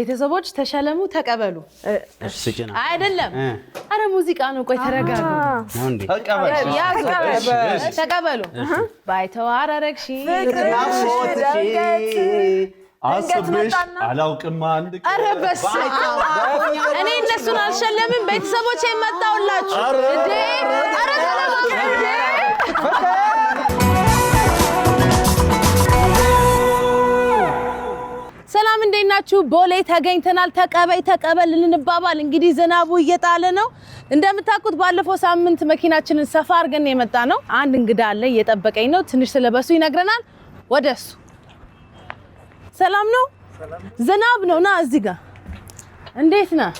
ቤተሰቦች ተሸለሙ ተቀበሉ አይደለም አረ ሙዚቃ ነው ቆይ ተረጋጉ ነው እንዴ ተቀበሉ ባይተዋር አረግሺ አስብሽ አላውቅም አንድ አረ በስ እኔ እነሱን አልሸለምም ቤተሰቦቼ መጣውላችሁ እንዴ አረ ሰላም እንዴት ናችሁ ቦሌ ተገኝተናል ተቀበል ልንባባል እንግዲህ ዝናቡ እየጣለ ነው እንደምታውቁት ባለፈው ሳምንት መኪናችንን ሰፋ አድርገን የመጣ ነው አንድ እንግዳ አለ እየጠበቀኝ ነው ትንሽ ስለበሱ ይነግረናል ወደሱ ሰላም ነው ዝናብ ነውና እዚህ ጋር እንዴት ነህ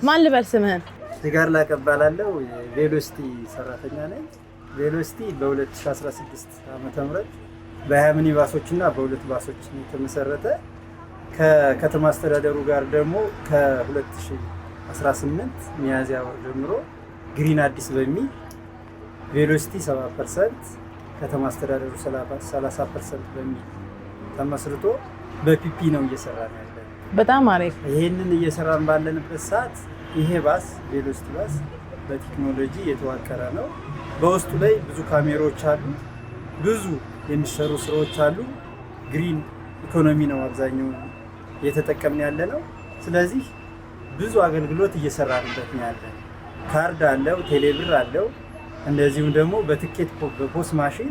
ማን ልበል ስምህን ሲጋር ላቀባላለሁ ቬሎሲቲ ሰራተኛ ነኝ ቬሎሲቲ በ2016 ዓመተ ምህረት በ20 ሚኒባሶችና በሁለት ባሶች የተመሰረተ ከከተማ አስተዳደሩ ጋር ደግሞ ከ2018 ሚያዝያ ወር ጀምሮ ግሪን አዲስ በሚል ቬሎሲቲ 70% ከተማ አስተዳደሩ 30% በሚል ተመስርቶ በፒፒ ነው እየሰራን ያለው በጣም አሪፍ ይሄንን እየሰራን ባለንበት ሰዓት ይሄ ባስ ቬሎሲቲ ባስ በቴክኖሎጂ የተዋቀረ ነው በውስጡ ላይ ብዙ ካሜራዎች አሉ ብዙ የሚሰሩ ስራዎች አሉ ግሪን ኢኮኖሚ ነው አብዛኛው የተጠቀምን ያለ ነው ስለዚህ ብዙ አገልግሎት እየሰራንበት ነው ያለ ካርድ አለው ቴሌብር አለው እንደዚሁም ደግሞ በትኬት በፖስ ማሽን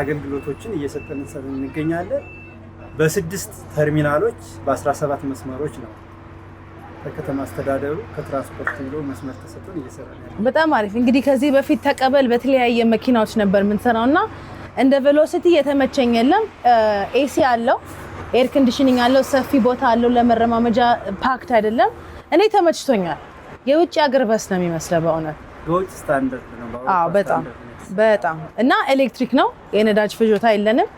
አገልግሎቶችን እየሰጠን እንገኛለን በ6 ተርሚናሎች በ17 መስመሮች ነው ከተማ አስተዳደሩ ከትራንስፖርት ቢሮ መስመር ተሰጥቶን እየሰራን ያለ በጣም አሪፍ እንግዲህ ከዚህ በፊት ተቀበል በተለያየ መኪናዎች ነበር የምንሰራውና እንደ ቬሎሲቲ የተመቸኝ የለም ኤሲ አለው ኤር ኮንዲሽኒንግ አለው ሰፊ ቦታ አለው ለመረማመጃ ፓክት አይደለም እኔ ተመችቶኛል የውጭ ሀገር በስ ነው የሚመስለው በእውነት በውጭ ስታንዳርድ ነው አዎ በጣም እና ኤሌክትሪክ ነው የነዳጅ ፍጆታ የለንም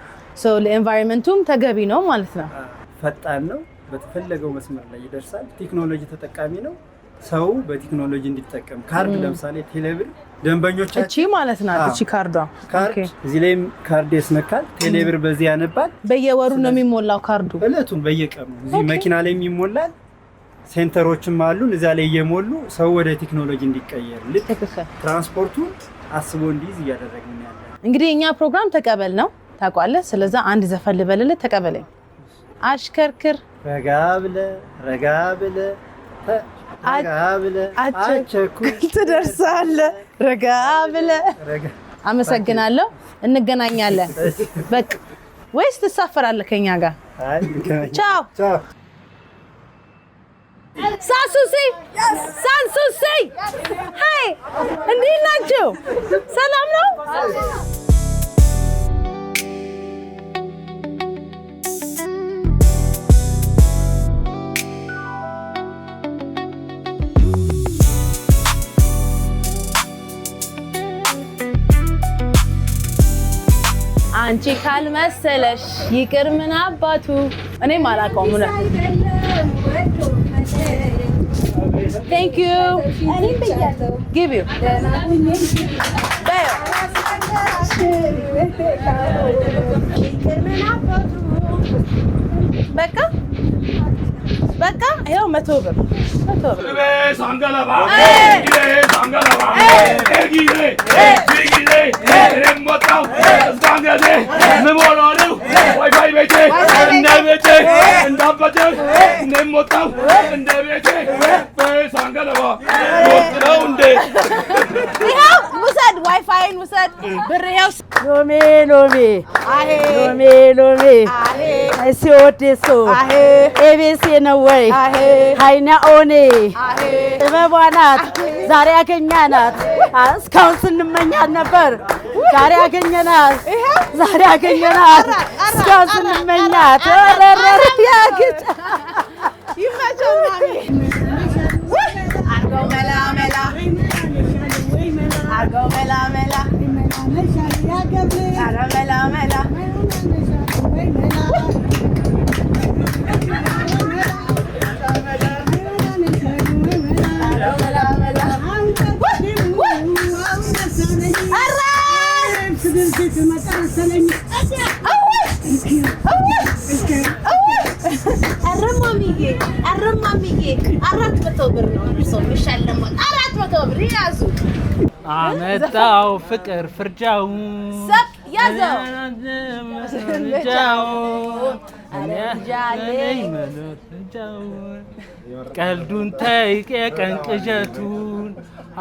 ሶ ለኤንቫይሮንመንቱም ተገቢ ነው ማለት ነው ፈጣን ነው በተፈለገው መስመር ላይ ይደርሳል ቴክኖሎጂ ተጠቃሚ ነው ሰው በቴክኖሎጂ እንዲጠቀም ካርድ ለምሳሌ ቴሌብር ደንበኞቻችን እቺ ማለት ናት እቺ ካርዷ ኦኬ እዚህ ላይም ካርድ ያስነካል ቴሌብር በዚህ ያነባል በየወሩ ነው የሚሞላው ካርዱ እለቱን በየቀኑ እዚህ መኪና ላይ የሚሞላል ሴንተሮችም አሉን እዛ ላይ እየሞሉ ሰው ወደ ቴክኖሎጂ እንዲቀየር ልክ ትራንስፖርቱን አስቦ እንዲይዝ እያደረግን ያለን እንግዲህ እኛ ፕሮግራም ተቀበል ነው ታውቃለህ ስለዛ አንድ ዘፈን ልበልልህ ተቀበለኝ አሽከርክር ረጋ ብለ አቸኩል ትደርሳለህ ረጋ ብለ አመሰግናለሁ እንገናኛለን በቃ ወይስ ትሳፈራለህ ከኛ ጋር ቻው ሳንሱሲ ሃይ እንዴት ናችሁ ሰላም ነው አንቺ ካልመሰለሽ ይቅር ምን አባቱ እኔ ማላቀውም ነው Thank you give you በቃ ይሄው 100 ብር 상가라바 상가라바 애기네 애기네 렘모타우 상가네 메모라루 와이파이 베체 나베체 나빠체 렘모타우 나베체 상가라바 못라운데 ይሄው ውሰድ ዋይፋይን ውሰድ ብር ይሄው ሎሜ አሄ አይሲኦዴሶ አሄ ኤቢሲ ነው ወይ አሄ ሃይና ኦኔ አሄ ጥበቧናት ዛሬ ያገኛናት እስካሁን ስንመኛት ነበር ዛሬ ያገኘናት እስካሁን ስንመኛት ረረረ ያግጭ ይመቸው ማሚ አርገው መላ አረማሚዬ 400 ብር ነው እርሶ የሚሻለው 400 ብር ያዙ አመጣው ፍቅር ፍርጃው ሰብ ያዘው ቀልዱን ተይቅ የቀን ቅዠቱን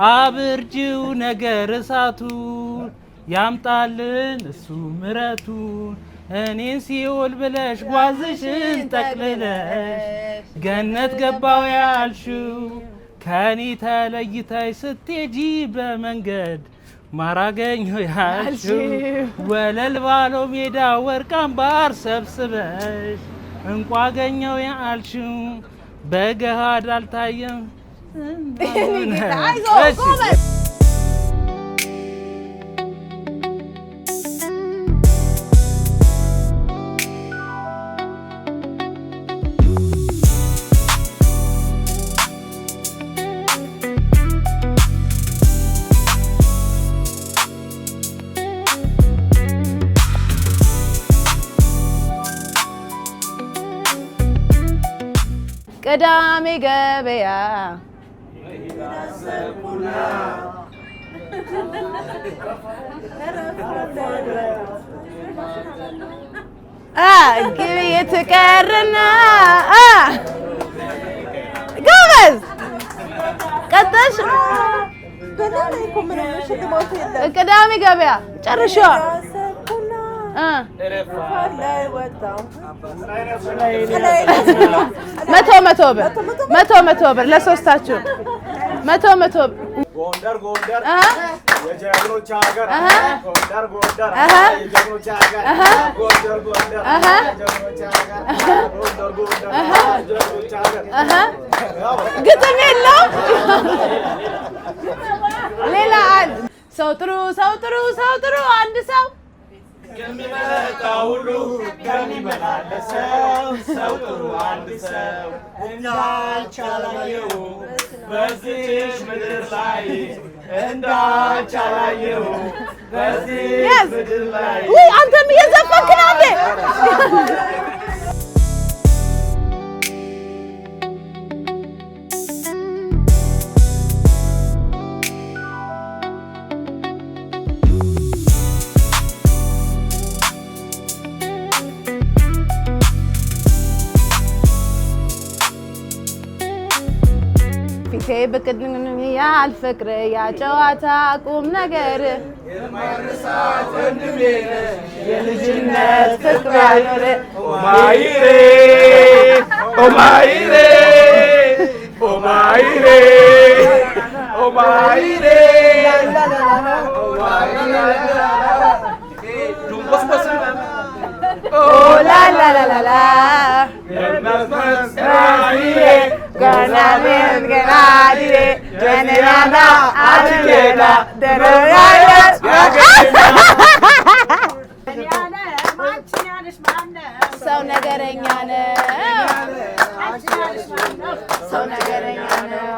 አብርጂው ነገር እሳቱን ያምጣልን እሱ ምረቱን እኔን ሲኦል ብለሽ ጓዝሽን ጠቅልለሽ ገነት ገባው ያልሽው ከኔ ተለይተሽ ስትሄጂ በመንገድ ማራገኘው ያልሽው ወለል ባለው ሜዳ ወርቅ አምባር ሰብስበሽ እንቋ አገኘው ያልሽው በገሃድ አልታየም። ቅዳሜ ገበያ ግብይት ቀረና ጎበዝ ቀጠሽ ቅዳሜ ገበያ ጨርሼዋል። መቶ ብር ለሶስታችሁ 100 ብር ጎንደር የጀግኖች ሀገር ጎንደር የጀግኖች ሀገር ጎንደር የጀግኖች ሀገር ግጥም የለውም። ሌላ አንድ ሰው ጥሩ አንድ ሰው ከሚመጣ ሁሉ ከሚመላለሰው ሰው ጥሩ አንድ ሰው እንዳልቻላየው በዚህች ምድር ላይ እንዳልቻላየው በዚህች ምድር ላይ አንተም እየዘፈንክ ነው እንዴ? በቅድም ያል ፍቅር ያ ጨዋታ ቁም ነገር የልጅነት ፍቅር ያኖረ ኦማይሬ ሰው ነገረኛ ነው። ሰው ነገረኛ ነው።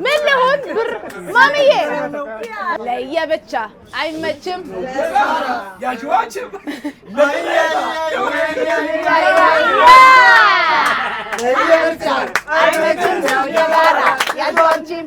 ምን ልሁን ብር ማሚዬ ለየብቻ አይመችም። ያሽዋችም አይመችም ነው የጋራ ያሽዋችም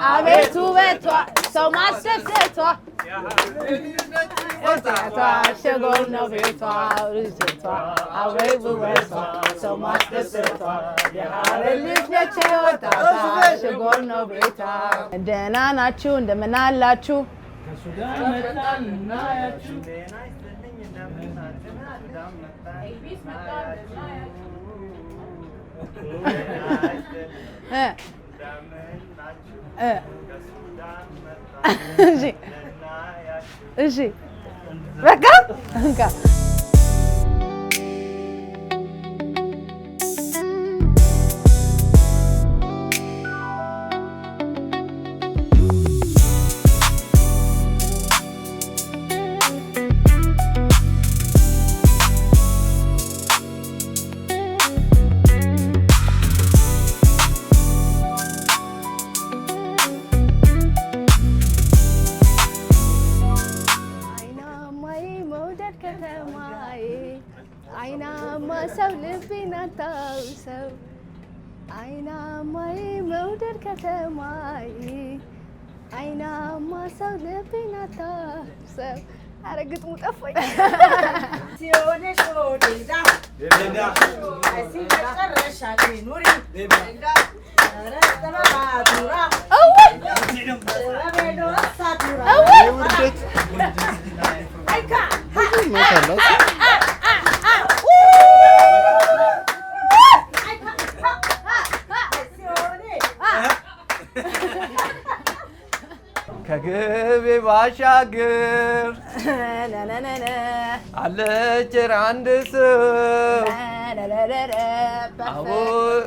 አቤቱ ቤቷ ሰው ማስደሰቷ ሸጎል ነው ቤቷ ልጅቷ አቤቱ ቤቷ ሰው ማስደሰቷ የሀረር ልጅ ነች ወጣቷ ሸጎል ነው ቤቷ። ደህና ናችሁ? እንደምን አላችሁ? ከሱ ጋር መጣን እናያችሁ እሺ በቃ አይናማ ሰው ልቤን አታውሰው አይናማዬ መውደድ ከተማዬ አይናማ ሰው ልቤን አታውሰው። ኧረ ግጥሙ ጠፋኝ። ሲሆንሽ ወዴዳ ሲመጨረሻ ኑሪ ከግቤ ባሻገር አለች አንድ ሰው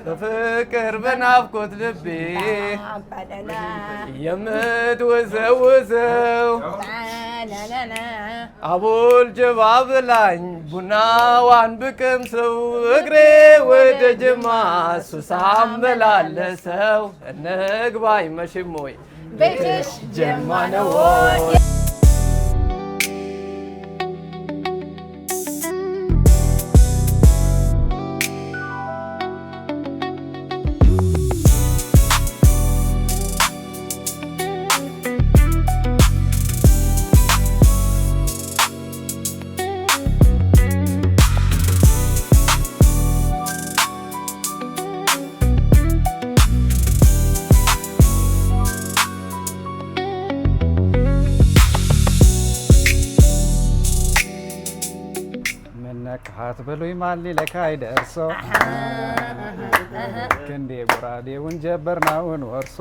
በፍቅር በናፍቆት ልቤ የምትወዘውዘው አቦል ጀባ ብላኝ ቡናዋን ብቀምሰው እግሬ ወደ ጅማ ሱሳ አመላለሰው እንግባ አይመሽም ወይ ቤትሽ ጅማ ነው ወይ? ነካት በሉኝ ማን ሊለካይ ደርሶ ክንዴ ጎራዴውን ጀበርናውን ወርሶ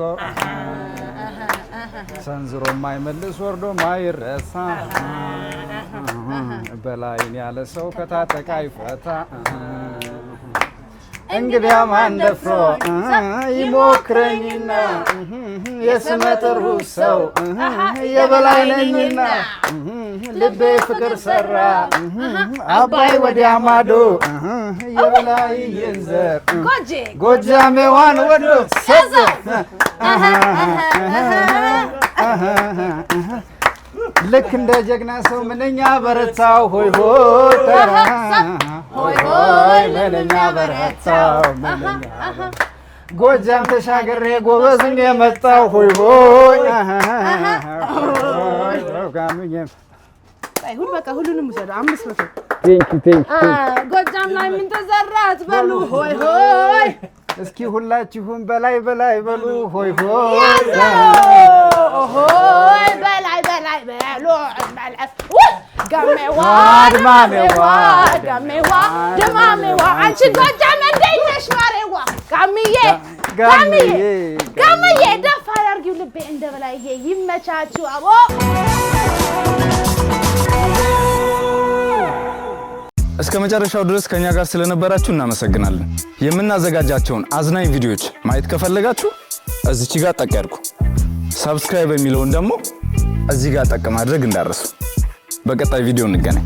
ሰንዝሮ ማይመልስ ወርዶ ማይረሳ በላይን ያለ ሰው ከታጠቃ ይፈታ። እንግዲያ ማን ደፍሮ ይሞክረኝና የስመጥሩ ሰው የበላይ ነኝና ልቤ ፍቅር ሰራ አባይ ወዲያ ማዶ የበላይ ይንዘር ጎጃሜዋን ወዶ ሰዘ ልክ እንደ ጀግና ሰው ምንኛ በረታው ሆይ ሆይ ሆይ ሆይ ምንኛ በረታው ምንኛ ጎጃም ተሻገሬ ጎበዝ የመጣው ሆይ ሆይ ሁሉ በቃ ሁሉንም ውሰዱ 500 ቴንክ ጎጃም ላይ ምን ተዘራት በሉ ሆይ ሆይ እስኪ ሁላችሁም በላይ በላይ በሉ ሆይ ሆይ ሆይ በላይ በላይ በሉ ድማሜዋ ጋሜዋ ድማሜዋ አንቺ ጎጃም እንዴት ነሽ ማሬዋ ጋምዬ ደፋር አድርጊው ልቤ እንደ በላዬ ይመቻችሁ አቦ እስከ መጨረሻው ድረስ ከኛ ጋር ስለነበራችሁ እናመሰግናለን። የምናዘጋጃቸውን አዝናኝ ቪዲዮዎች ማየት ከፈለጋችሁ እዚች ጋር ጠቅ ያድርጉ። ሰብስክራይብ የሚለውን ደግሞ እዚህ ጋር ጠቅ ማድረግ እንዳትረሱ። በቀጣይ ቪዲዮ እንገናኝ።